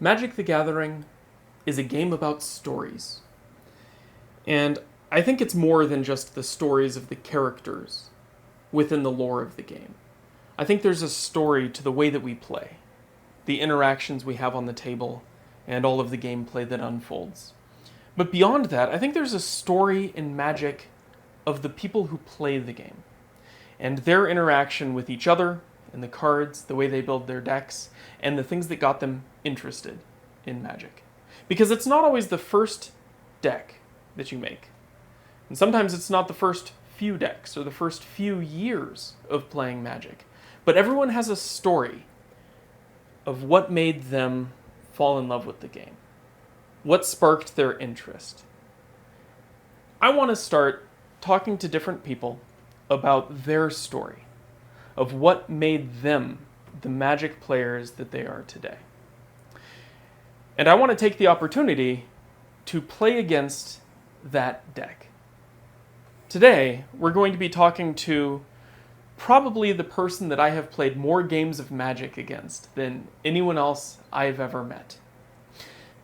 Magic the Gathering is a game about stories. And I think it's more than just the stories of the characters within the lore of the game. I think there's a story to the way that we play, the interactions we have on the table, and all of the gameplay that unfolds. But beyond that, I think there's a story in Magic of the people who play the game, and their interaction with each other, and the cards, the way they build their decks, and the things that got them interested in Magic. Because it's not always the first deck that you make. And sometimes it's not the first few decks or the first few years of playing Magic. But everyone has a story of what made them fall in love with the game. What sparked their interest. I want to start talking to different people about their story, of what made them the Magic players that they are today. And I want to take the opportunity to play against that deck. Today, we're going to be talking to probably the person that I have played more games of Magic against than anyone else I've ever met.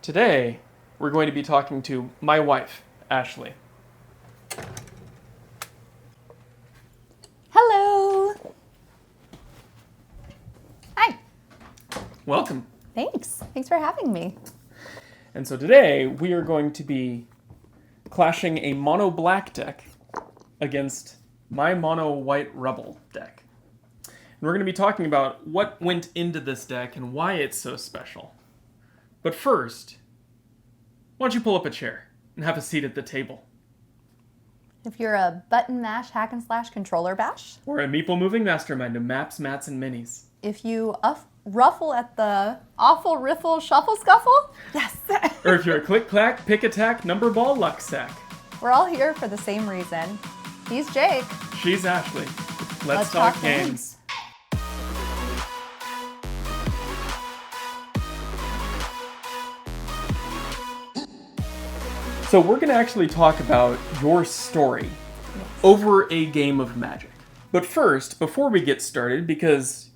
Today, we're going to be talking to my wife, Ashley. Hello. Hi. Welcome. Thanks. Thanks for having me. And so today, we are going to be clashing a mono black deck against my mono white rebel deck. And we're going to be talking about what went into this deck and why it's so special. But first, why don't you pull up a chair and have a seat at the table? If you're a button mash hack and slash controller bash. Or a meeple moving mastermind of maps, mats, and minis. If you ruffle at the awful riffle shuffle scuffle. Yes. Or if you're a click clack, pick attack, number ball, luck sack. We're all here for the same reason. He's Jake. She's Ashley. Let's talk games. So we're going to actually talk about your story over a game of Magic. But first, before we get started, because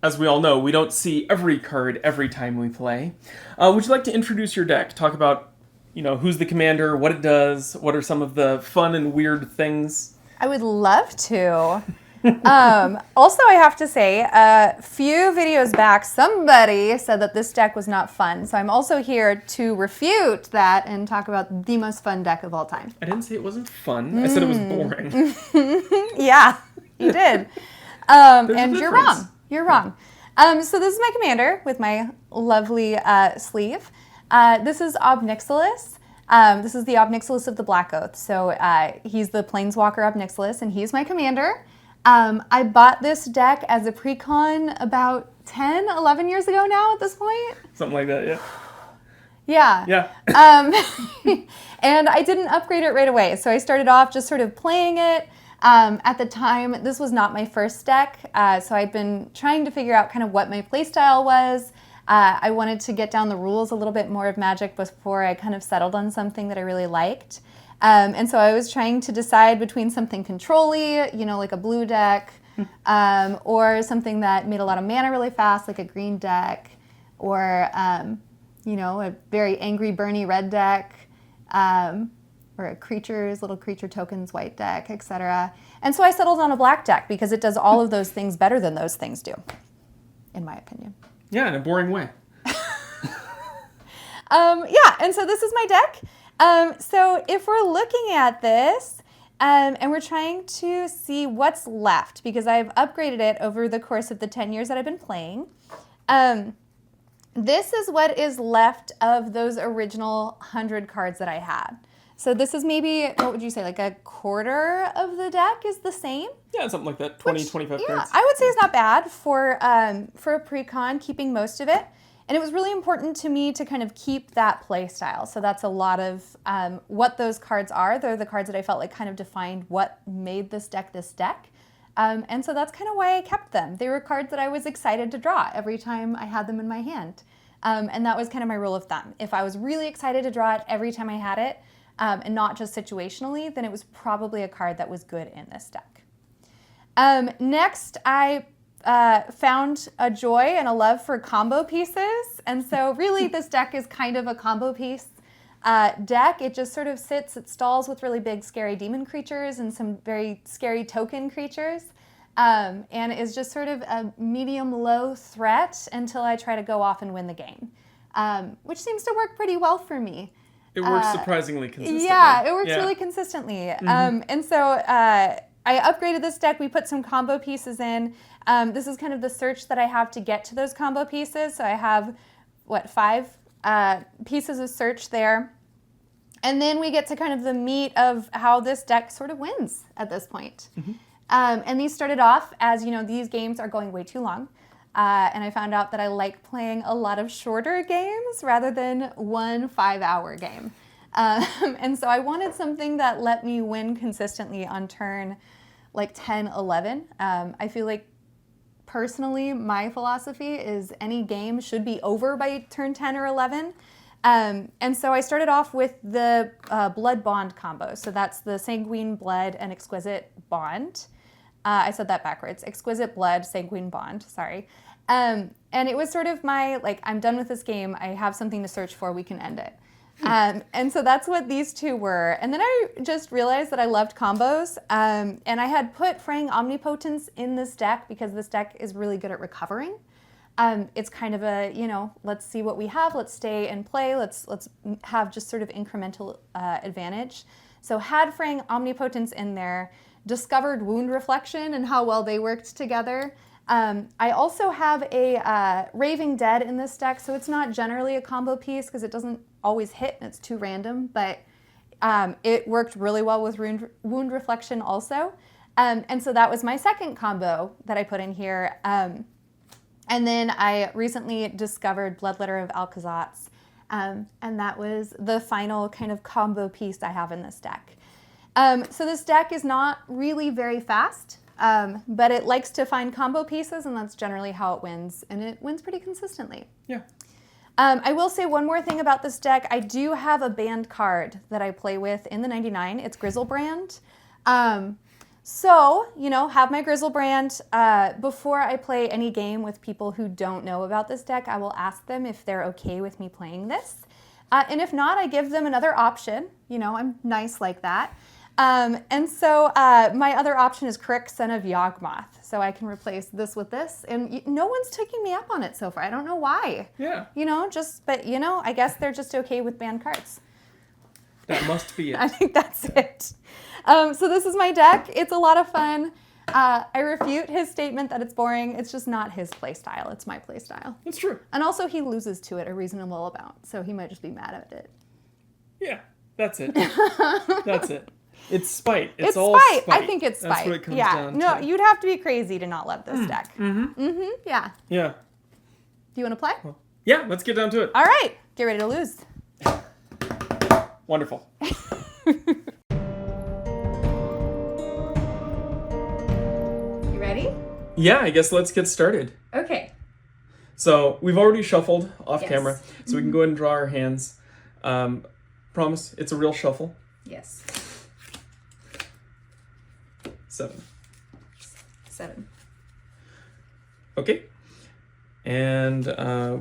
as we all know, we don't see every card every time we play, would you like to introduce your deck? Talk about, who's the commander, what it does, what are some of the fun and weird things? I would love to. Also, I have to say, a few videos back, somebody said that this deck was not fun. So I'm also here to refute that and talk about the most fun deck of all time. I didn't say it wasn't fun. I said it was boring. Yeah, you did. And you're wrong. You're wrong. So this is my commander with my lovely sleeve. This is Obnixilis. This is the Obnixilis of the Black Oath. So he's the Planeswalker Obnixilis, and he's my commander. I bought this deck as a pre-con about 10, 11 years ago now at this point. Something like that, yeah. Yeah. Yeah. And I didn't upgrade it right away. So I started off just sort of playing it. At the time, this was not my first deck. So I'd been trying to figure out kind of what my playstyle was. I wanted to get down the rules a little bit more of Magic before I kind of settled on something that I really liked. And so I was trying to decide between something control-y, like a blue deck, or something that made a lot of mana really fast, like a green deck, or, a very angry, burny red deck, or a little creature tokens white deck, etc. And so I settled on a black deck because it does all of those things better than those things do, in my opinion. Yeah, in a boring way. And so this is my deck. So if we're looking at this and we're trying to see what's left, because I've upgraded it over the course of the 10 years that I've been playing, this is what is left of those original 100 cards that I had. So this is maybe, what would you say, like a quarter of the deck is the same? Yeah, something like that, 25 cards. Yeah, I would say it's not bad for a pre-con, keeping most of it. And it was really important to me to kind of keep that play style. So that's a lot of what those cards are. They're the cards that I felt like kind of defined what made this deck this deck. And so that's kind of why I kept them. They were cards that I was excited to draw every time I had them in my hand. And that was kind of my rule of thumb. If I was really excited to draw it every time I had it, and not just situationally, then it was probably a card that was good in this deck. Next, I found a joy and a love for combo pieces. And so really this deck is kind of a combo piece deck. It just sort of it stalls with really big scary demon creatures and some very scary token creatures. And is just sort of a medium-low threat until I try to go off and win the game, which seems to work pretty well for me. It works surprisingly consistently. Yeah, it works really consistently. And so I upgraded this deck. We put some combo pieces in. This is kind of the search that I have to get to those combo pieces. So I have, 5 pieces of search there. And then we get to kind of the meat of how this deck sort of wins at this point. And these started off as, these games are going way too long. And I found out that I like playing a lot of shorter games rather than one 5-hour game. And so I wanted something that let me win consistently on turn like 10, 11. I feel like personally my philosophy is any game should be over by turn 10 or 11. And so I started off with the Blood Bond combo. So that's the Sanguine Blood and Exquisite Bond. I said that backwards. Exquisite Blood, Sanguine Bond, sorry. And it was sort of my, I'm done with this game. I have something to search for. We can end it. And so that's what these two were. And then I just realized that I loved combos. And I had put Fraying Omnipotence in this deck because this deck is really good at recovering. It's kind of a, let's see what we have. Let's stay and play. Let's have just sort of incremental advantage. So had Fraying Omnipotence in there, discovered Wound Reflection and how well they worked together. I also have a Raving Dead in this deck, so it's not generally a combo piece because it doesn't always hit and it's too random, but it worked really well with Wound Reflection also. And so that was my second combo that I put in here. And then I recently discovered Bloodletter of Alcazatz, and that was the final kind of combo piece I have in this deck. So this deck is not really very fast, but it likes to find combo pieces, and that's generally how it wins, and it wins pretty consistently. Yeah. I will say one more thing about this deck. I do have a banned card that I play with in the 99. It's Grizzlebrand. So, have my Grizzlebrand. Before I play any game with people who don't know about this deck, I will ask them if they're okay with me playing this. And if not, I give them another option. I'm nice like that. And so my other option is Crick, Son of Yawgmoth. So I can replace this with this. And no one's taking me up on it so far. I don't know why. Yeah. But I guess they're just okay with banned cards. That must be it. I think that's it. So this is my deck. It's a lot of fun. I refute his statement that it's boring. It's just not his play style. It's my play style. That's true. And also he loses to it a reasonable amount. So he might just be mad at it. Yeah, that's it. That's it. It's spite. It's all spite. spite. I think it's spite. That's what it comes down to. No, you'd have to be crazy to not love this deck. Yeah. Yeah. Do you want to play? Well, yeah, let's get down to it. All right. Get ready to lose. Wonderful. You ready? Yeah, I guess let's get started. Okay. So we've already shuffled off Yes. camera, so we can go ahead and draw our hands. Promise, it's a real shuffle. Yes. 7. 7. Okay. And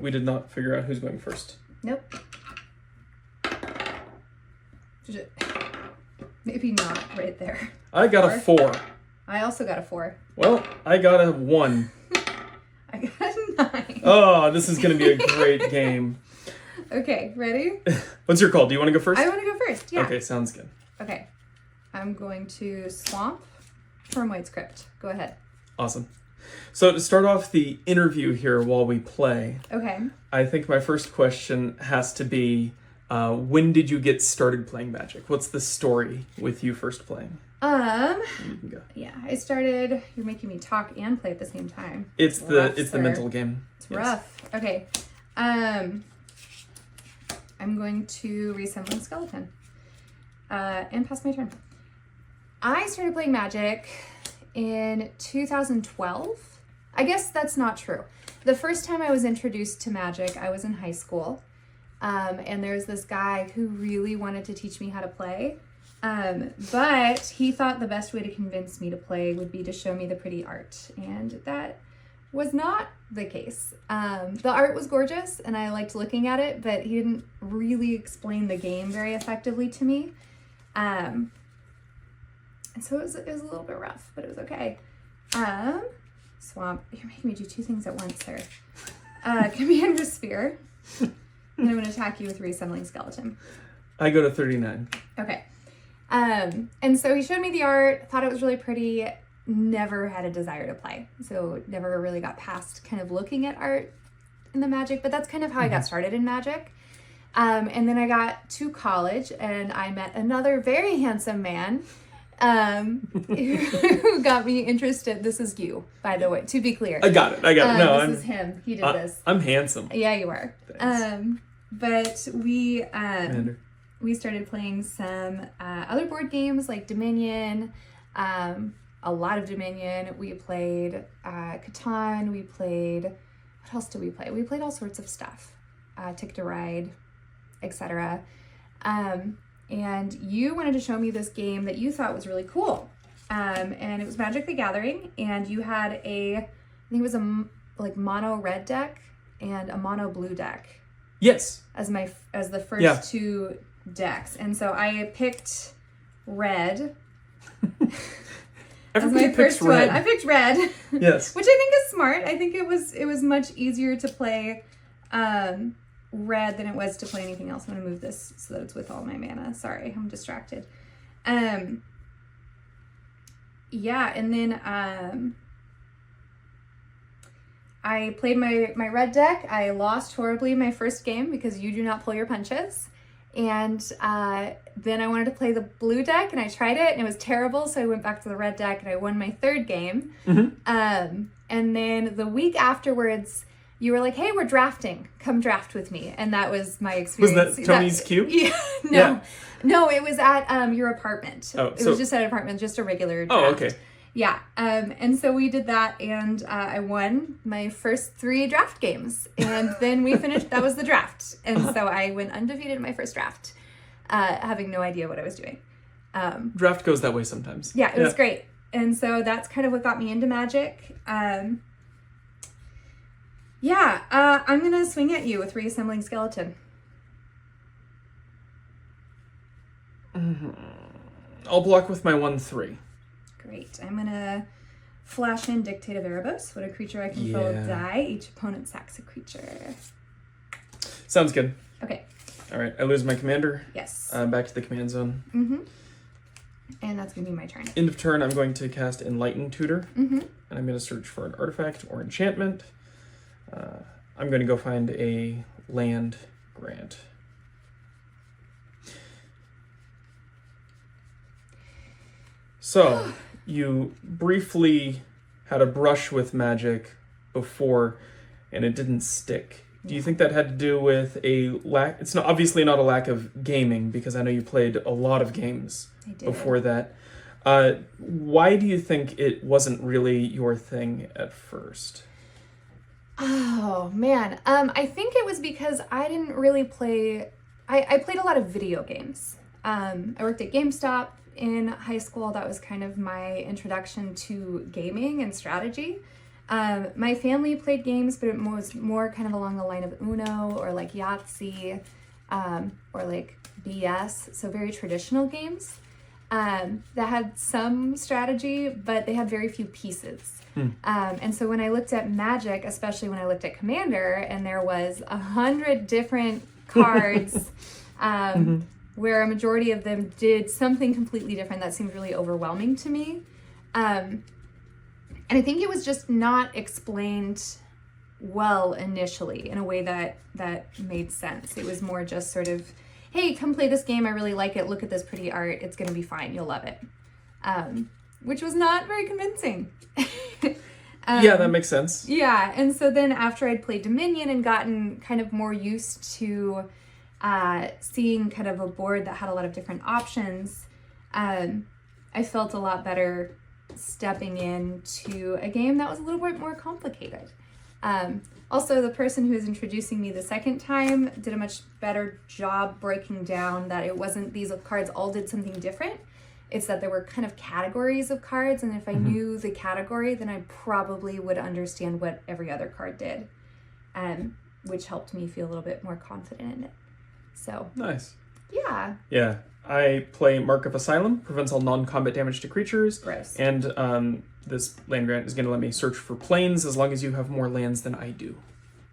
we did not figure out who's going first. Nope. Maybe not right there. I got a 4. I also got a 4. Well, I got a 1. I got a 9. Oh, this is going to be a great game. Okay, ready? What's your call? Do you want to go first? I want to go first, yeah. Okay, sounds good. Okay. I'm going to swamp Tormwhite's Crypt. Go ahead. Awesome. So to start off the interview here while we play, Okay. I think my first question has to be, when did you get started playing Magic? What's the story with you first playing? You can go. Yeah, I started. You're making me talk and play at the same time. It's the mental game. It's rough. Okay. I'm going to Reassembling Skeleton. And pass my turn. I started playing Magic in 2012. I guess that's not true. The first time I was introduced to Magic, I was in high school. And there's this guy who really wanted to teach me how to play. But he thought the best way to convince me to play would be to show me the pretty art. And that was not the case. The art was gorgeous and I liked looking at it, but he didn't really explain the game very effectively to me. And so it was a little bit rough, but it was okay. Swamp, you're making me do two things at once, sir. Commander Sphere. And I'm going to attack you with Reassembling Skeleton. I go to 39. Okay. And so he showed me the art, thought it was really pretty, never had a desire to play. So never really got past kind of looking at art in the Magic, but that's kind of how I got started in Magic. And then I got to college and I met another very handsome man who got me interested. This is you, by the way, to be clear. I got it. No, this is him. He did this. I'm handsome. Yeah, you are. Thanks. But we Commander. we started playing some other board games like Dominion, a lot of Dominion. We played Catan. We played, what else did we play? We played all sorts of stuff, Ticket to Ride, etc. And you wanted to show me this game that you thought was really cool. And it was Magic the Gathering, and you had I think it was a like mono red deck and a mono blue deck. Yes. As the first two decks. And so I picked red. Everybody picks red. I picked red. Yes. Which I think is smart. I think it was much easier to play red than it was to play anything else. I'm going to move this so that it's with all my mana. Sorry, I'm distracted. Yeah, and then I played my red deck. I lost horribly my first game because you do not pull your punches. And then I wanted to play the blue deck and I tried it and it was terrible. So I went back to the red deck and I won my third game. And then the week afterwards, you were like, hey, we're drafting. Come draft with me. And that was my experience. Was that Tony's cube? Yeah. No. Yeah. No, it was at your apartment. Oh, it was just at an apartment, just a regular draft. Oh, okay. Yeah. And so we did that and I won my first 3 draft games. And then we finished, that was the draft. And so I went undefeated in my first draft, having no idea what I was doing. Draft goes that way sometimes. Yeah, it was great. And so that's kind of what got me into Magic. I'm going to swing at you with Reassembling Skeleton. I'll block with my 1/3. Great. I'm going to flash in Dictate of Erebos. When a creature I control die, each opponent sacks a creature. Sounds good. Okay. All right, I lose my commander. Yes. Back to the command zone. And that's going to be my turn. End of turn, I'm going to cast Enlighten Tutor. And I'm going to search for an artifact or enchantment. I'm going to go find a land grant. So, you briefly had a brush with Magic before, and it didn't stick. Do you think that had to do with a lack? It's obviously not a lack of gaming, because I know you played a lot of games before that. Why do you think it wasn't really your thing at first? Oh, man. I think it was because I didn't really play... I played a lot of video games. I worked at GameStop in high school. That was kind of my introduction to gaming and strategy. My family played games, but it was more kind of along the line of Uno or like Yahtzee or like BS, so very traditional games that had some strategy, but they had very few pieces. And so when I looked at Magic, especially when I looked at Commander, and there was 100 different cards where a majority of them did something completely different, that seemed really overwhelming to me. And I think it was just not explained well initially in a way that made sense. It was more just sort of, hey, come play this game. I really like it. Look at this pretty art. It's going to be fine. You'll love it. Which was not very convincing. Yeah, that makes sense. Yeah. And so then after I'd played Dominion and gotten kind of more used to seeing kind of a board that had a lot of different options, I felt a lot better stepping into a game that was a little bit more complicated. Also, the person who was introducing me the second time did a much better job breaking down that it wasn't these cards all did something different, It's that there were kind of categories of cards, and if I knew the category, then I probably would understand what every other card did, which helped me feel a little bit more confident in it. So nice. Yeah. Yeah. I play Mark of Asylum, prevents all non-combat damage to creatures. Gross. And this land grant is going to let me search for planes as long as you have more lands than I do.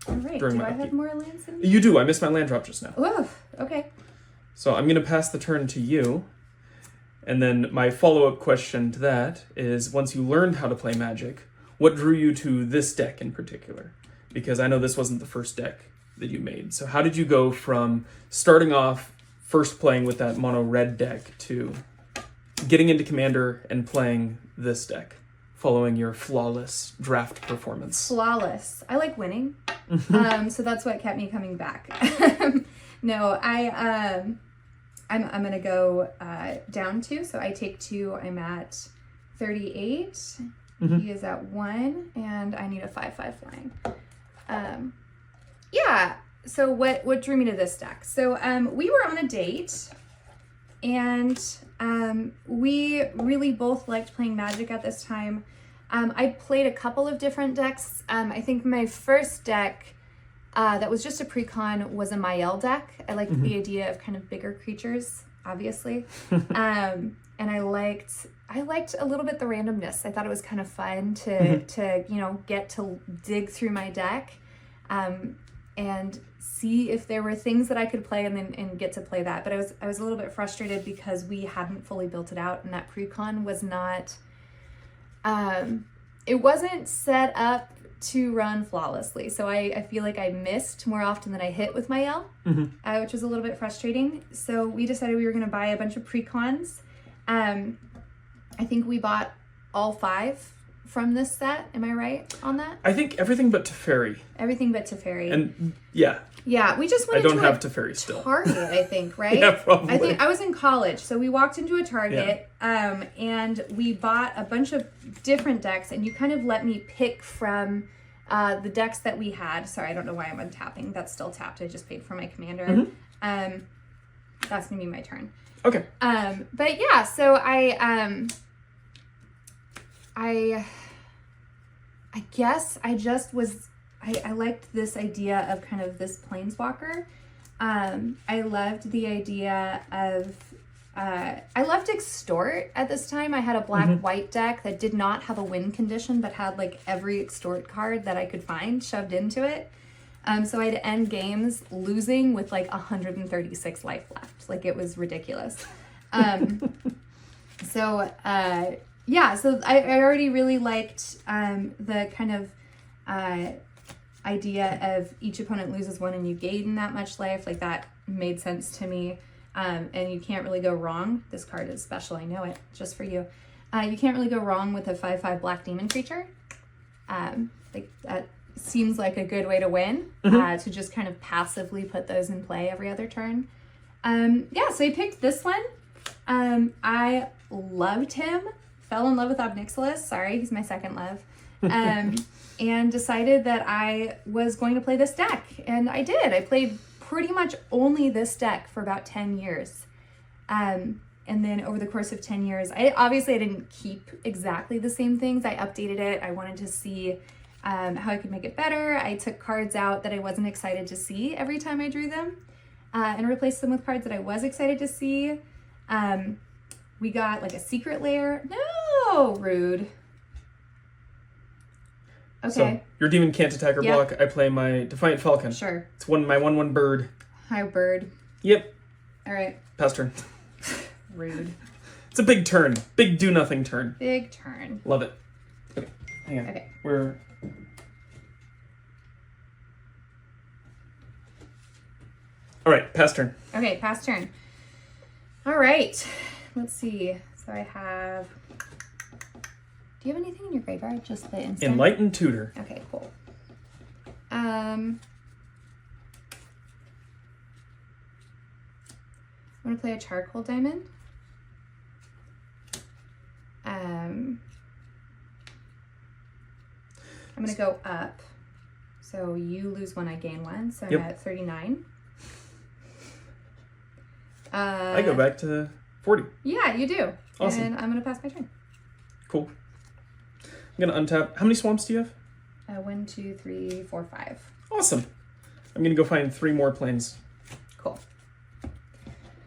All right. Do I have more lands than you? You do. I missed my land drop just now. Oh, okay. So I'm going to pass the turn to you. And then my follow-up question to that is, once you learned how to play Magic, what drew you to this deck in particular? Because I know this wasn't the first deck that you made. So how did you go from starting off first playing with that mono red deck to getting into Commander and playing this deck, following your flawless draft performance? Flawless. I like winning. So that's what kept me coming back. No, I'm gonna go down 2. So I take 2. I'm at 38. He is at 1, and I need a 5/5 flying. Yeah. So what drew me to this deck? So we were on a date, and we really both liked playing Magic at this time. I played a couple of different decks. I think my first deck that was just a precon was a Mael deck. I liked the idea of kind of bigger creatures, obviously. And I liked a little bit the randomness. I thought it was kind of fun to get to dig through my deck and see if there were things that I could play and get to play that. But I was a little bit frustrated because we hadn't fully built it out, and that precon was not it wasn't set up to run flawlessly. So I feel like I missed more often than I hit with my L, which was a little bit frustrating. So we decided we were going to buy a bunch of precons. I think we bought all 5 from this set. Am I right on that? I think everything but Teferi. Everything but Teferi. And yeah. Yeah, we just went I don't have Teferi still. Target, I think, right? Yeah, probably. I think I was in college, so we walked into a Target, and we bought a bunch of different decks, and you kind of let me pick from the decks that we had. Sorry, I don't know why I'm untapping. That's still tapped. I just paid for my commander. That's gonna be my turn. Okay. But yeah, so I guess I just was. I liked this idea of kind of this planeswalker. I loved the idea of, I loved Extort at this time. I had a black-white deck that did not have a win condition, but had like every Extort card that I could find shoved into it. So I'd end games losing with like 136 life left. Like, it was ridiculous. So I already really liked the kind of idea of each opponent loses 1 and you gain that much life. Like, that made sense to me. And you can't really go wrong. This card is special, I know it, just for you. You can't really go wrong with a 5/5 black demon creature. Like, that seems like a good way to win, to just kind of passively put those in play every other turn. So I picked this one. I loved him. Fell in love with Obnixilis. Sorry, he's my second love. And decided that I was going to play this deck. And I did. I played pretty much only this deck for about 10 years. And then over the course of 10 years, I didn't keep exactly the same things. I updated it. I wanted to see how I could make it better. I took cards out that I wasn't excited to see every time I drew them, and replaced them with cards that I was excited to see. We got like a secret lair. No, rude. Okay. So your demon can't attack or block. I play my Defiant Falcon. Sure. It's my 1/1 bird. Hi, bird. Yep. All right. Pass turn. Rude. It's a big turn. Big do nothing turn. Big turn. Love it. Okay. Hang on. Okay. All right. Pass turn. Okay. Pass turn. All right. Let's see. So I have. Do you have anything in your graveyard? Just the instant? Enlightened Tutor. Okay, cool. I'm going to play a Charcoal Diamond. I'm going to go up. So you lose 1, I gain 1. So I'm at 39. I go back to 40. Yeah, you do. Awesome. And I'm going to pass my turn. Cool. I'm going to untap. How many swamps do you have? 1, 2, 3, 4, 5. Awesome. I'm going to go find 3 more planes. Cool.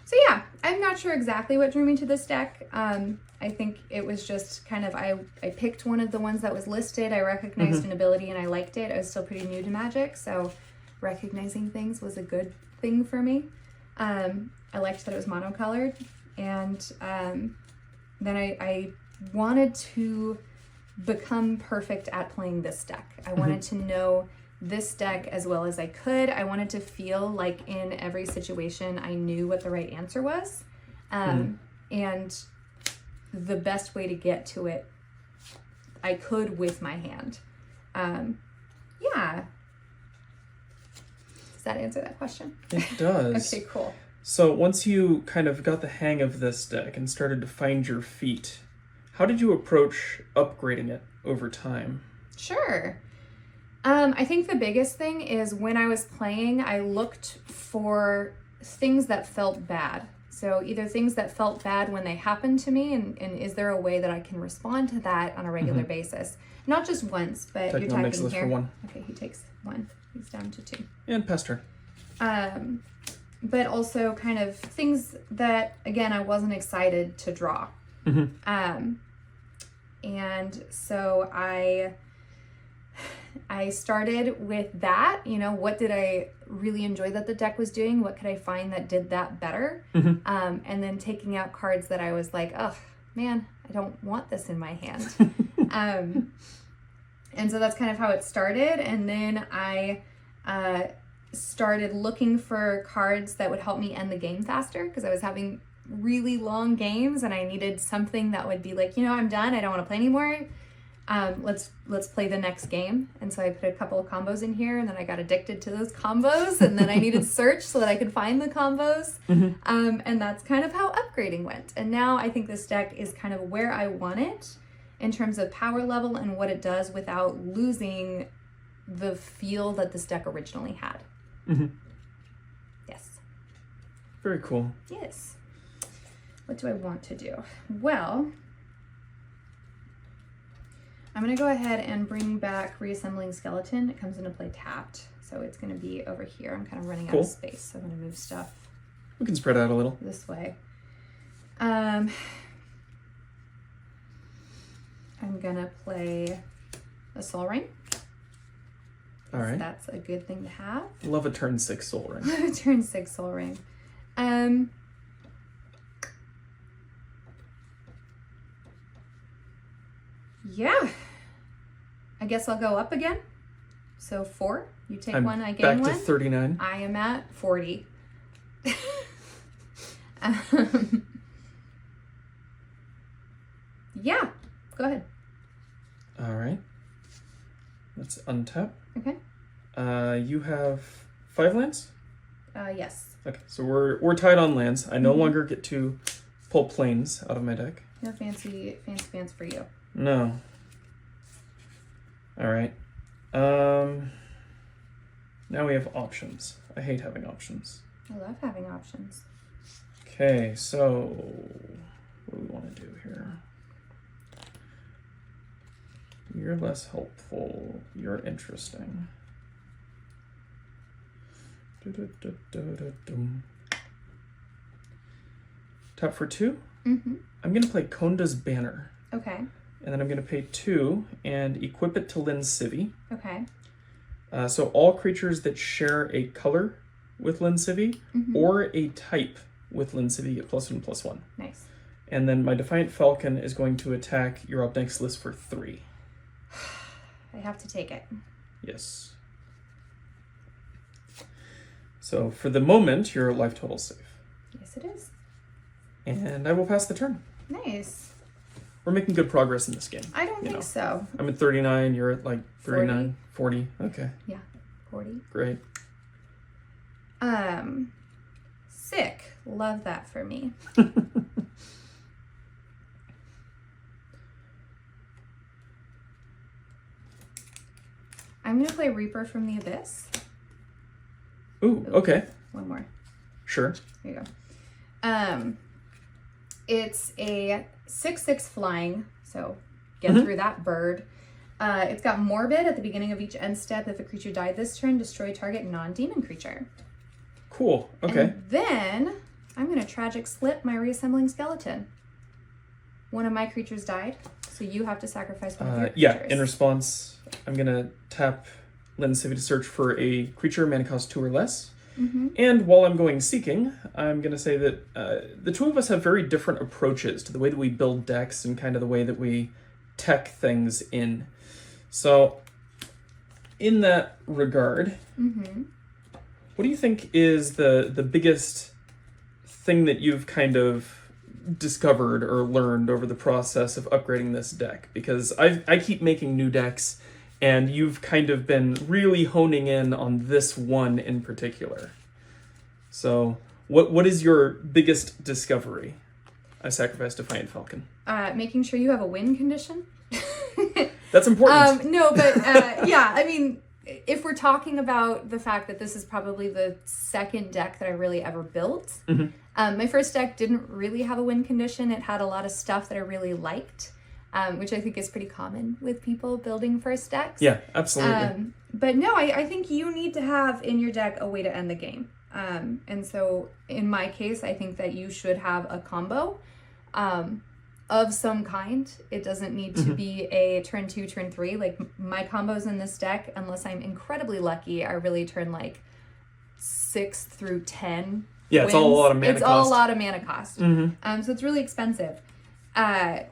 So yeah, I'm not sure exactly what drew me to this deck. I think it was just kind of, I picked one of the ones that was listed. I recognized an ability and I liked it. I was still pretty new to Magic, so recognizing things was a good thing for me. I liked that it was monocolored, and then I wanted to become perfect at playing this deck. I wanted to know this deck as well as I could. I wanted to feel like in every situation I knew what the right answer was. And the best way to get to it I could with my hand. Yeah. Does that answer that question? It does. Okay, cool. So once you kind of got the hang of this deck and started to find your feet, how did you approach upgrading it over time? Sure. I think the biggest thing is when I was playing, I looked for things that felt bad. So either things that felt bad when they happened to me, and is there a way that I can respond to that on a regular basis? Not just once, but you're Techno makes typing list here. for 1. Okay, he takes 1. He's down to 2. And pass turn. But also kind of things that, again, I wasn't excited to draw. And so I started with that, you know, what did I really enjoy that the deck was doing? What could I find that did that better? And then taking out cards that I was like, oh man, I don't want this in my hand. And so that's kind of how it started. And then I started looking for cards that would help me end the game faster, because I was having really long games and I needed something that would be like, you know, I'm done, I don't want to play anymore. Let's play the next game. And so I put a couple of combos in here, and then I got addicted to those combos, and then I needed search so that I could find the combos. And that's kind of how upgrading went. And now I think this deck is kind of where I want it in terms of power level and what it does without losing the feel that this deck originally had. Yes. Very cool. Yes. What do I want to do? Well, I'm going to go ahead and bring back Reassembling Skeleton. It comes into play tapped, so it's going to be over here. I'm kind of running out of space, so I'm going to move stuff. We can spread out a little. This way. I'm going to play a Soul Ring. All right. That's a good thing to have. Love a turn 6 Soul Ring. Love a turn 6 Soul Ring. Yeah. I guess I'll go up again. So 4. You take 1, I gain 1. Back to 39. I am at 40. Yeah. Go ahead. All right. Let's untap. Okay. You have 5 lands? Yes. Okay, so we're tied on lands. I no longer get to pull planes out of my deck. No fancy pants for you. No. All right. Now we have options. I hate having options. I love having options. Okay, so what do we want to do here? You're less helpful. You're interesting. Tap for 2. I'm going to play Konda's Banner. Okay. And then I'm going to pay 2 and equip it to Lynn's Civvy. Okay. So all creatures that share a color with Lynn's Civvy or a type with Lynn's Civvy get +1/+1. Nice. And then my Defiant Falcon is going to attack your up next list for 3. I have to take it. Yes. So for the moment, your life total's safe. Yes, it is. And I will pass the turn. Nice. We're making good progress in this game. I don't think so. I'm at 39, you're at like 39, 40. Okay. Yeah, 40. Great. Sick. Love that for me. I'm going to play Reaper from the Abyss. Ooh, okay. One more. Sure. Here you go. It's a 6/6 flying, so get through that bird. It's got morbid at the beginning of each end step. If a creature died this turn, destroy target non-demon creature. Cool. Okay. And then I'm going to tragic slip my reassembling skeleton. One of my creatures died, so you have to sacrifice one of your creatures. Yeah, in response, I'm going to tap Lend Civvy to search for a creature, mana cost 2 or less. And while I'm going seeking, I'm going to say that the two of us have very different approaches to the way that we build decks and kind of the way that we tech things in. So, in that regard, what do you think is the biggest thing that you've kind of discovered or learned over the process of upgrading this deck? Because I keep making new decks, and you've kind of been really honing in on this one in particular. So, what is your biggest discovery? I sacrificed Defiant Falcon. Making sure you have a win condition. That's important. No, but yeah, I mean, if we're talking about the fact that this is probably the second deck that I really ever built, my first deck didn't really have a win condition. It had a lot of stuff that I really liked, which I think is pretty common with people building first decks. Yeah, absolutely. But no, I think you need to have in your deck a way to end the game. And so in my case, I think that you should have a combo of some kind. It doesn't need to be a turn 2, turn 3. Like my combos in this deck, unless I'm incredibly lucky, are really turn like 6 through 10. Yeah, it's all a lot of mana cost. It's all a lot of mana cost. So it's really expensive. But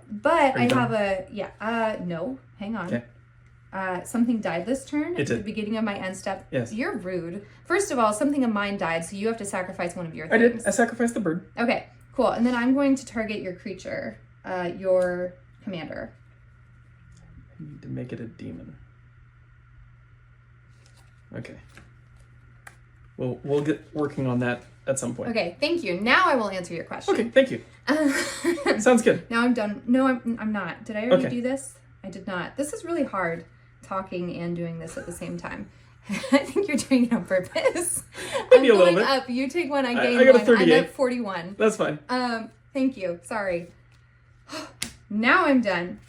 I have a, no, hang on. Okay. Something died this turn at the did. beginning of my end step. Yes. You're rude. First of all, something of mine died, so you have to sacrifice one of your things. I did. I sacrificed the bird. Okay, cool. And then I'm going to target your creature, your commander. I need to make it a demon. Okay. We'll get working on that at some point. Okay, thank you. Now I will answer your question. Okay, thank you. Sounds good. Now I'm done. No, I'm not. Did I already Okay. do this? I did not. This is really hard, talking and doing this at the same time. I think you're doing it on purpose. Maybe I'm a little going bit. up. You take one, I gain I got a one. 38. I'm at 41. That's fine. Thank you. Sorry. Now I'm done.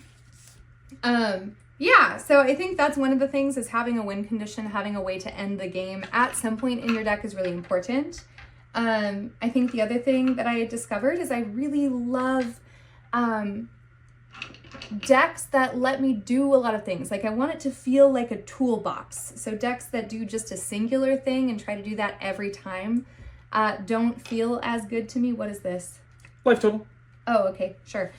Yeah, so I think that's one of the things is having a win condition, having a way to end the game at some point in your deck is really important. I think the other thing that I discovered is I really love decks that let me do a lot of things. Like I want it to feel like a toolbox. So decks that do just a singular thing and try to do that every time don't feel as good to me. What is this? Life total. Oh, okay, sure.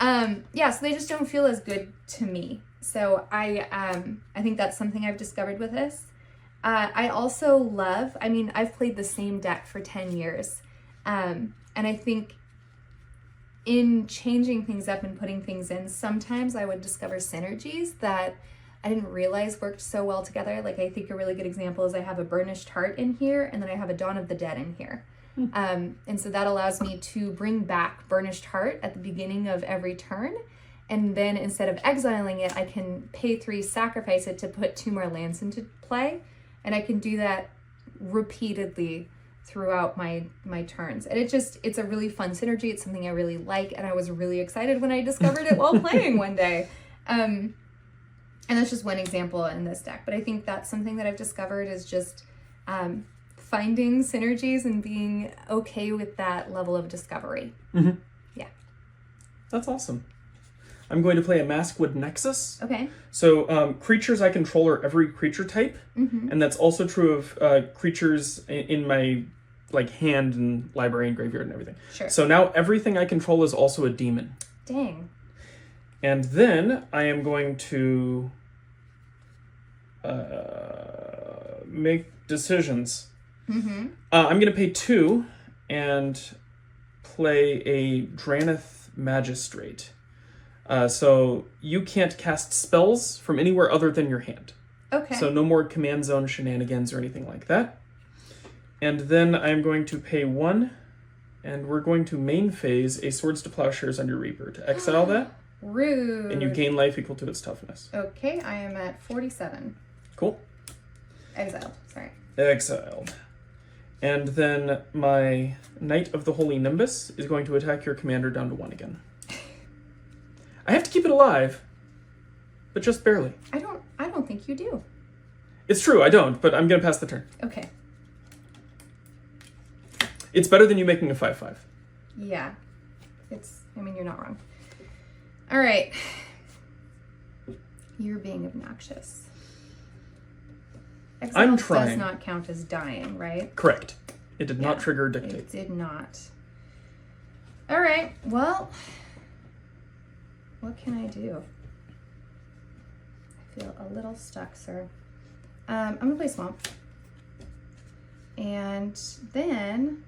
Yeah, so they just don't feel as good to me. So I think that's something I've discovered with this. I also love, I mean, I've played the same deck for 10 years. And I think in changing things up and putting things in, sometimes I would discover synergies that I didn't realize worked so well together. Like I think a really good example is I have a Burnished Heart in here, and then I have a Dawn of the Dead in here. And so that allows me to bring back Burnished Heart at the beginning of every turn. And then instead of exiling it, I can pay 3, sacrifice it to put 2 more lands into play. And I can do that repeatedly throughout my turns. And it's a really fun synergy. It's something I really like. And I was really excited when I discovered it while playing one day. And that's just one example in this deck. But I think that's something that I've discovered is just finding synergies and being okay with that level of discovery. Yeah. That's awesome. I'm going to play a Maskwood Nexus. Okay. So creatures I control are every creature type, and that's also true of creatures in my hand and library and graveyard and everything. Sure. So now everything I control is also a demon. Dang. And then I am going to make decisions. I'm going to pay 2 and play a Draneth Magistrate. So you can't cast spells from anywhere other than your hand. Okay. So no more command zone shenanigans or anything like that. And then I'm going to pay 1, and we're going to main phase a Swords to Plowshares Under Reaper to exile that. Rude. And you gain life equal to its toughness. Okay, I am at 47. Cool. Exiled, sorry. Exiled. And then my Knight of the Holy Nimbus is going to attack your commander down to 1 again. I have to keep it alive, but just barely. I don't think you do. It's true, I don't, but I'm going to pass the turn. Okay. It's better than you making a 5/5. Yeah. You're not wrong. All right. You're being obnoxious. Exile I'm trying. does not count as dying, right? Correct. It did not trigger Dictate. It did not. All right. Well, what can I do? I feel a little stuck, sir. I'm going to play Swamp. And then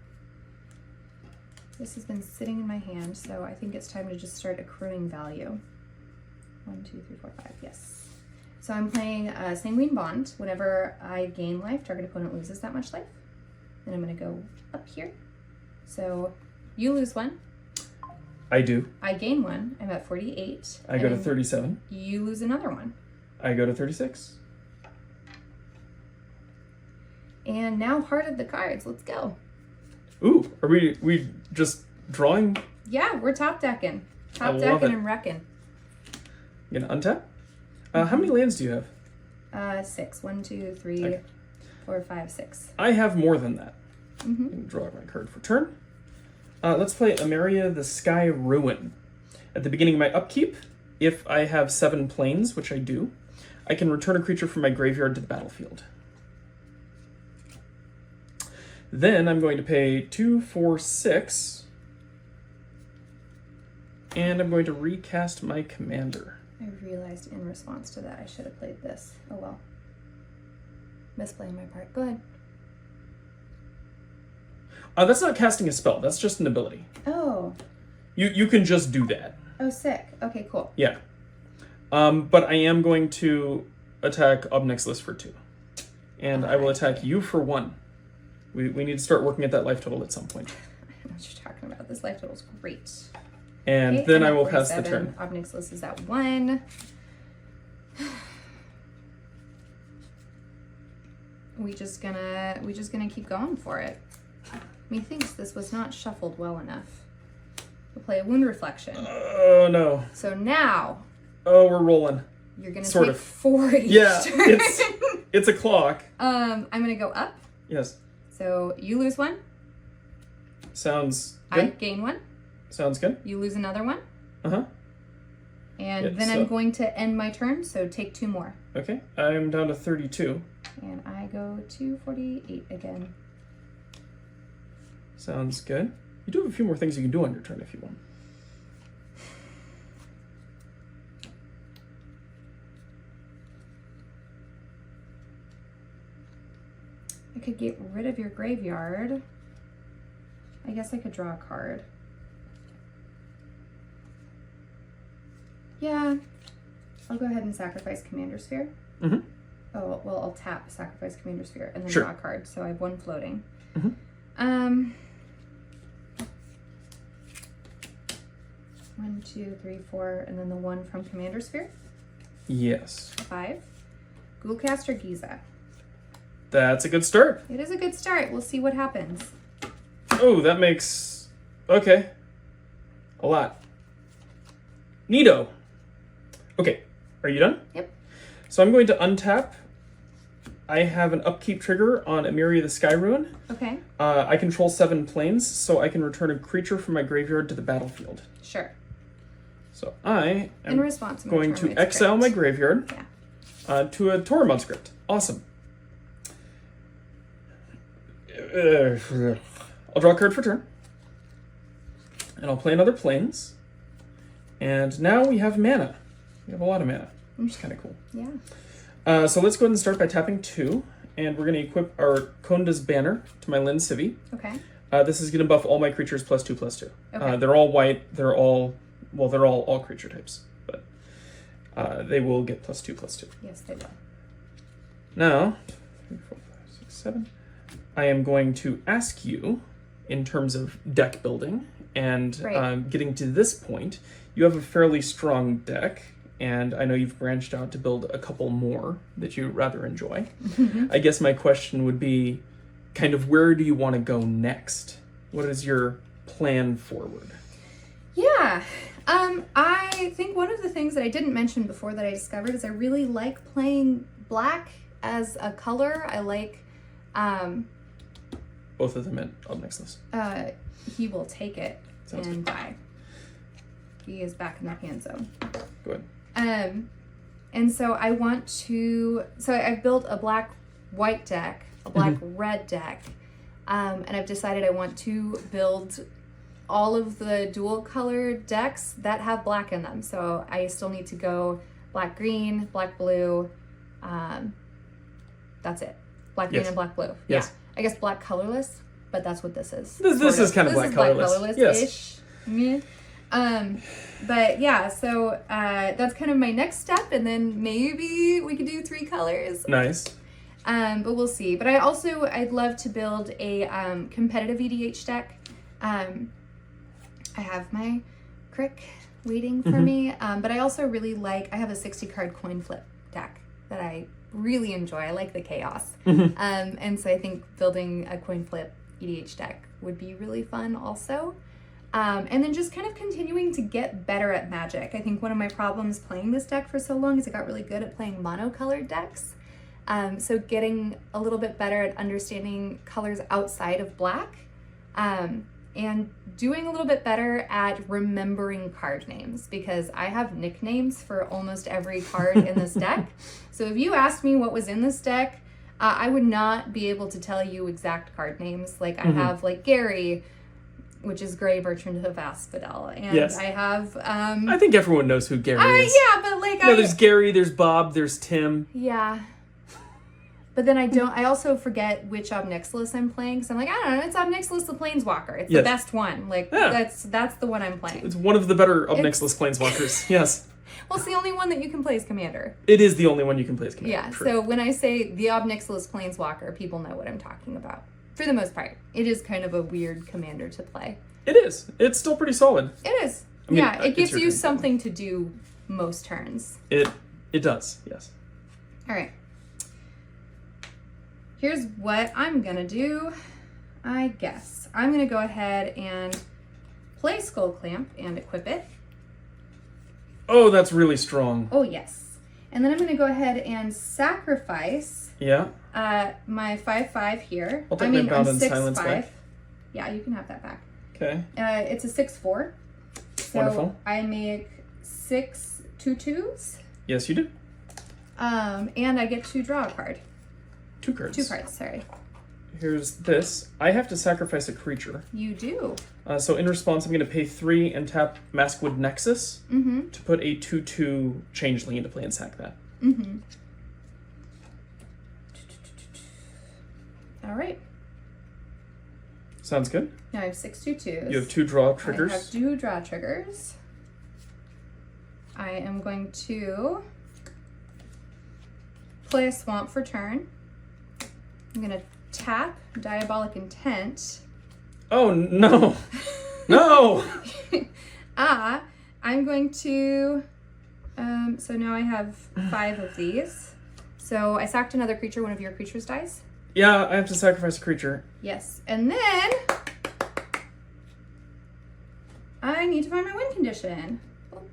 this has been sitting in my hand, so I think it's time to just start accruing value. 1, 2, 3, 4, 5. Yes. So I'm playing Sanguine Bond. Whenever I gain life, target opponent loses that much life. Then I'm going to go up here. So you lose 1. I do. I gain 1. I'm at 48. I go to 37. You lose another 1. I go to 36. And now Heart of the Cards. Let's go. Ooh, are we just drawing? Yeah, we're top decking. I Top love decking it. and wrecking. You gonna untap? How many lands do you have? 6. 1, 2, 3, Okay. 4, 5, 6. I have more than that. Mm-hmm. I'm gonna draw my card for turn. Let's play Emeria the Sky Ruin. At the beginning of my upkeep, if I have 7 planes, which I do, I can return a creature from my graveyard to the battlefield. Then I'm going to pay 2, 4, 6, and I'm going to recast my commander. I realized in response to that I should have played this. Oh well. Misplaying my part. Go ahead. That's not casting a spell. That's just an ability. Oh. You can just do that. Oh, sick. Okay, cool. Yeah. But I am going to attack Obnixilus for 2. And I will attack you for 1. We need to start working at that life total at some point. I know what you're talking about. This life total is great. And Okay, then I'm I at will pass the 47. turn. Obnixilus is at 1. We just gonna keep going for it. Methinks this was not shuffled well enough. We'll play a Wound Reflection. Oh, no. So now Oh, we're rolling. you're gonna Sort take of. 4 each Yeah, turn. it's a clock. I'm gonna go up. Yes. So you lose 1. Sounds I good. gain 1. Sounds good. You lose another 1. Uh-huh. And Yeah, then so- I'm going to end my turn, so take 2 more. Okay. I'm down to 32. And I go to 48 again. Sounds good. You do have a few more things you can do on your turn if you want. I could get rid of your graveyard. I guess I could draw a card. Yeah. I'll go ahead and sacrifice Commander Sphere. Mm-hmm. Oh, well, I'll tap sacrifice Commander Sphere and then Sure. draw a card. So I have 1 floating. Mm-hmm. 1, 2, 3, 4, and then the 1 from Commander Sphere. Yes. 5. Ghoulcaster Giza. That's a good start. It is a good start. We'll see what happens. Oh, that makes... Okay. A lot. Neato. Okay. Are you done? Yep. So I'm going to untap. I have an upkeep trigger on Emeria the Sky Ruin. Okay. I control 7 planes, so I can return a creature from my graveyard to the battlefield. Sure. So I In am response to my going turn, to it's exile great. my graveyard to a Tormod script. Awesome. I'll draw a card for turn. And I'll play another planes. And now we have mana. We have a lot of mana, which is kind of cool. Yeah. So let's go ahead and start by tapping 2. And we're going to equip our Konda's Banner to my Lin Civi. Okay. This is going to buff all my creatures +2/+2. Okay. They're all white. They're all creature types. But they will get +2/+2. Yes, they will. Now, 3, 4, 5, 6, 7. I am going to ask you, in terms of deck building, and Right. getting to this point, you have a fairly strong deck, and I know you've branched out to build a couple more that you rather enjoy. I guess my question would be, kind of where do you want to go next? What is your plan forward? Yeah. I think one of the things that I didn't mention before that I discovered is I really like playing black as a color. I like, both of them at up next list. He will take it Sounds and good. die. He is back in the hand zone. Go ahead. And so I want to, so I've built a black-white deck, a black-red deck, and I've decided I want to build all of the dual color decks that have black in them. So I still need to go black-green, black-blue, that's it. Black-green and black-blue. Yes. Yeah. I guess black colorless, but that's what this is. This is kind of black colorless. Yes. Yeah. But yeah, so that's kind of my next step, and then maybe we could do 3 colors. Nice. But we'll see. But I'd love to build a competitive EDH deck. I have my Crick waiting for me, but I also really I have a 60 card coin flip deck that I really enjoy. I like the chaos. And so I think building a coin flip EDH deck would be really fun also. And then just kind of continuing to get better at Magic. I think one of my problems playing this deck for so long is I got really good at playing monocolored decks. So getting a little bit better at understanding colors outside of black, and doing a little bit better at remembering card names, because I have nicknames for almost every card in this deck. So if you asked me what was in this deck, I would not be able to tell you exact card names. Like I have like Gary, which is Grey Bertrand of Asphodel. And Yes. I have... I think everyone knows who Gary is. Yeah, but like... No, there's Gary, there's Bob, there's Tim. Yeah. But then I also forget which Obnixilis I'm playing, because I'm like, I don't know, it's Obnixilis the Planeswalker. It's the best one. Like, that's the one I'm playing. It's one of the better Obnixilis Planeswalkers. Yes. Well, it's the only one that you can play as Commander. It is the only one you can play as Commander. Yeah, True. so when I say the Obnixilis Planeswalker, people know what I'm talking about. For the most part. It is kind of a weird Commander to play. It is. It's still pretty solid. It is. I mean, it gives your you turn. something to do most turns. It does, yes. All right. Here's what I'm gonna do, I guess. I'm gonna go ahead and play Skull Clamp and equip it. Oh, that's really strong. Oh, yes. And then I'm gonna go ahead and sacrifice Yeah. my 5/5 here. I'll take my Bound and Silence 6/5. back. Yeah, you can have that back. Okay. It's a 6/4. So Wonderful. I make 6 2/2s. Yes, you do. And I get to draw a card. 2 cards. 2 cards, sorry. Here's this. I have to sacrifice a creature. You do. So in response, I'm going to pay 3 and tap Maskwood Nexus to put a 2/2 changeling into play and sack that. All right. Sounds good. Now I have 6 2/2s. You have 2 draw triggers. I have 2 draw triggers. I am going to play a Swamp for turn. I'm going to tap Diabolic Intent. Oh, no. No! I'm going to... so now I have 5 of these. So I sacked another creature. One of your creatures dies. Yeah, I have to sacrifice a creature. Yes. And then... I need to find my win condition. Oh,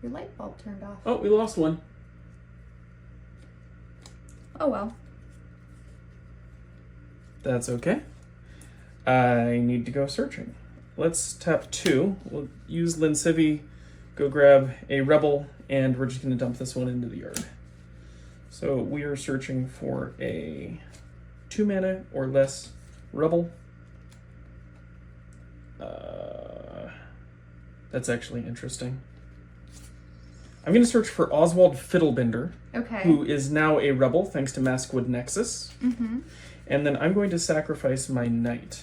your light bulb turned off. Oh, we lost one. Oh, well. That's okay. I need to go searching. Let's tap 2. We'll use Linsivy, go grab a Rebel, and we're just going to dump this one into the yard. So we are searching for a 2 mana or less Rebel. That's actually interesting. I'm going to search for Oswald Fiddlebinder, who is now a Rebel thanks to Maskwood Nexus. And then I'm going to sacrifice my knight.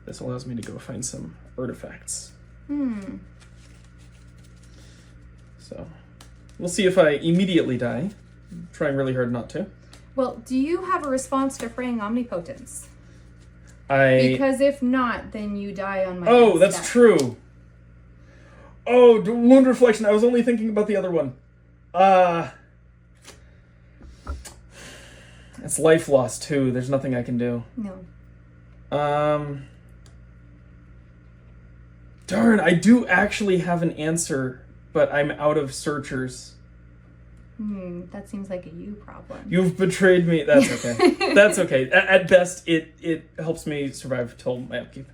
This allows me to go find some artifacts. So we'll see if I immediately die. I'm trying really hard not to. Well, do you have a response to Fraying Omnipotence? Because if not, then you die on my Oh, that's step. true. Oh, Wound Reflection. I was only thinking about the other one. It's life loss too. There's nothing I can do. No. Darn, I do actually have an answer, but I'm out of searchers. That seems like a you problem. You've betrayed me. That's okay. That's okay. At best, it helps me survive till my upkeep.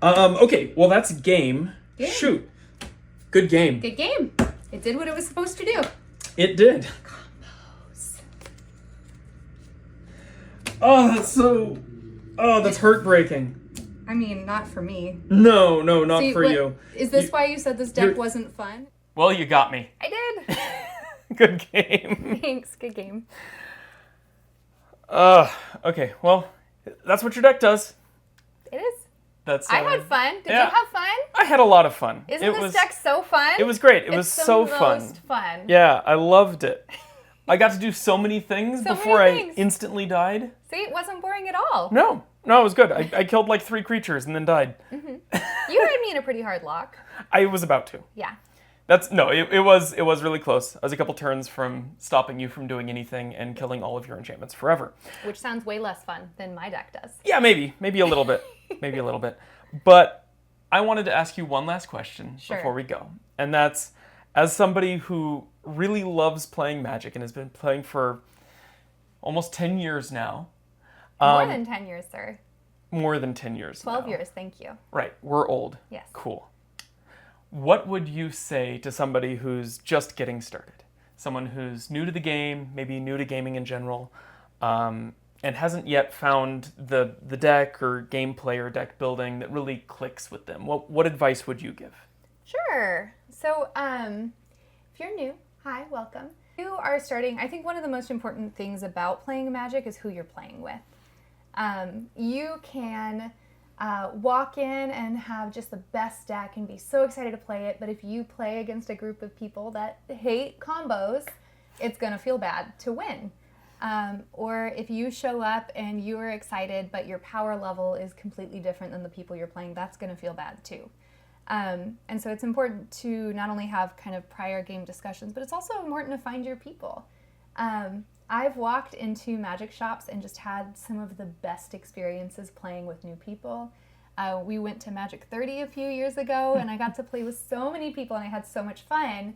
Okay, well that's game. Shoot. Good game. Good game. It did what it was supposed to do. It did. Combos. That's heartbreaking. I mean, not for me. No, not for you. Is this why you said this deck wasn't fun? Well, you got me. I did. Good game. Thanks, good game. Okay, well, that's what your deck does. It is. I had fun. Did you have fun? I had a lot of fun. Isn't this deck so fun? It was great. It was so fun. Most fun. Yeah, I loved it. I got to do so many things before I instantly died. See, it wasn't boring at all. No, it was good. I killed like 3 creatures and then died. You had me in a pretty hard lock. I was about to. Yeah. It was really close. I was a couple turns from stopping you from doing anything and killing all of your enchantments forever. Which sounds way less fun than my deck does. Yeah, maybe a little bit. But I wanted to ask you one last question before we go. And that's, as somebody who really loves playing Magic and has been playing for almost 10 years now. More than 10 years, sir. More than 10 years 12 years, thank you. Right, we're old. Yes. Cool. What would you say to somebody who's just getting started? Someone who's new to the game, maybe new to gaming in general, and hasn't yet found the deck or gameplay or deck building that really clicks with them. What advice would you give? Sure. So if you're new, hi, welcome. If you are starting, I think one of the most important things about playing Magic is who you're playing with. You can walk in and have just the best deck and be so excited to play it, but if you play against a group of people that hate combos, it's going to feel bad to win. Or if you show up and you are excited, but your power level is completely different than the people you're playing, that's going to feel bad too. And so it's important to not only have kind of prior game discussions, but it's also important to find your people. I've walked into Magic shops and just had some of the best experiences playing with new people. We went to Magic 30 a few years ago and I got to play with so many people and I had so much fun.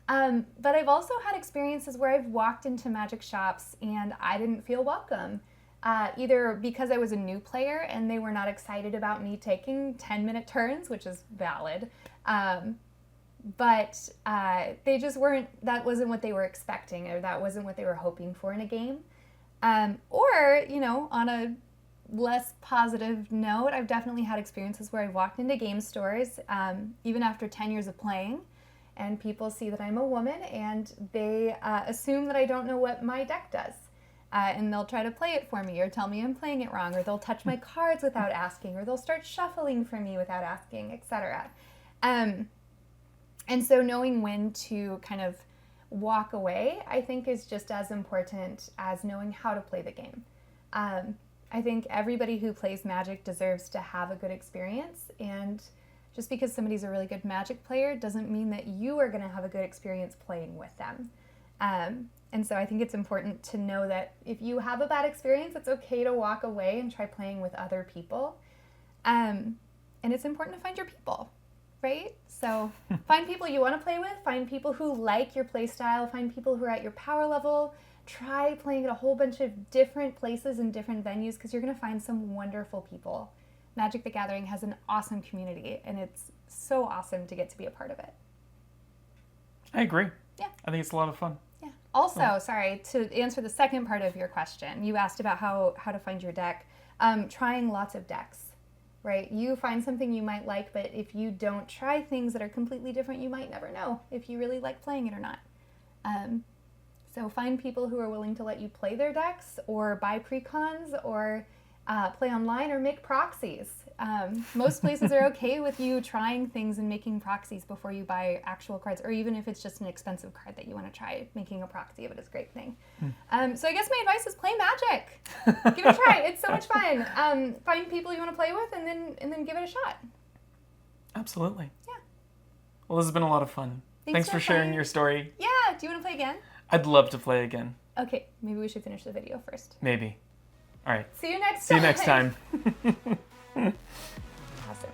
But I've also had experiences where I've walked into Magic shops and I didn't feel welcome. Either because I was a new player and they were not excited about me taking 10-minute turns, which is valid, but they just weren't, that wasn't what they were expecting, or that wasn't what they were hoping for in a game. Or, on a less positive note, I've definitely had experiences where I've walked into game stores, even after 10 years of playing, and people see that I'm a woman and they assume that I don't know what my deck does. And they'll try to play it for me or tell me I'm playing it wrong, or they'll touch my cards without asking, or they'll start shuffling for me without asking, etc. And so knowing when to kind of walk away, I think, is just as important as knowing how to play the game. I think everybody who plays Magic deserves to have a good experience, and just because somebody's a really good Magic player doesn't mean that you are going to have a good experience playing with them. And so I think it's important to know that if you have a bad experience, it's okay to walk away and try playing with other people. And it's important to find your people, right? So find people you want to play with, find people who like your play style, find people who are at your power level. Try playing at a whole bunch of different places and different venues, because you're going to find some wonderful people. Magic the Gathering has an awesome community, and it's so awesome to get to be a part of it. I agree. Yeah. I think it's a lot of fun. Yeah. Also, sorry, to answer the second part of your question, you asked about how to find your deck. Trying lots of decks, right? You find something you might like, but if you don't try things that are completely different, you might never know if you really like playing it or not. So find people who are willing to let you play their decks, or buy pre-cons, or play online, or make proxies. Most places are okay with you trying things and making proxies before you buy actual cards, or even if it's just an expensive card that you want to try, making a proxy of it is a great thing. So I guess my advice is play Magic. Give it a try. It's so much fun. Find people you want to play with, and then give it a shot. Absolutely. Yeah. Well, this has been a lot of fun. Thanks for sharing your story. Yeah. Do you want to play again? I'd love to play again. Okay. Maybe we should finish the video first. Maybe. All right. See you next See time. you next time. Awesome.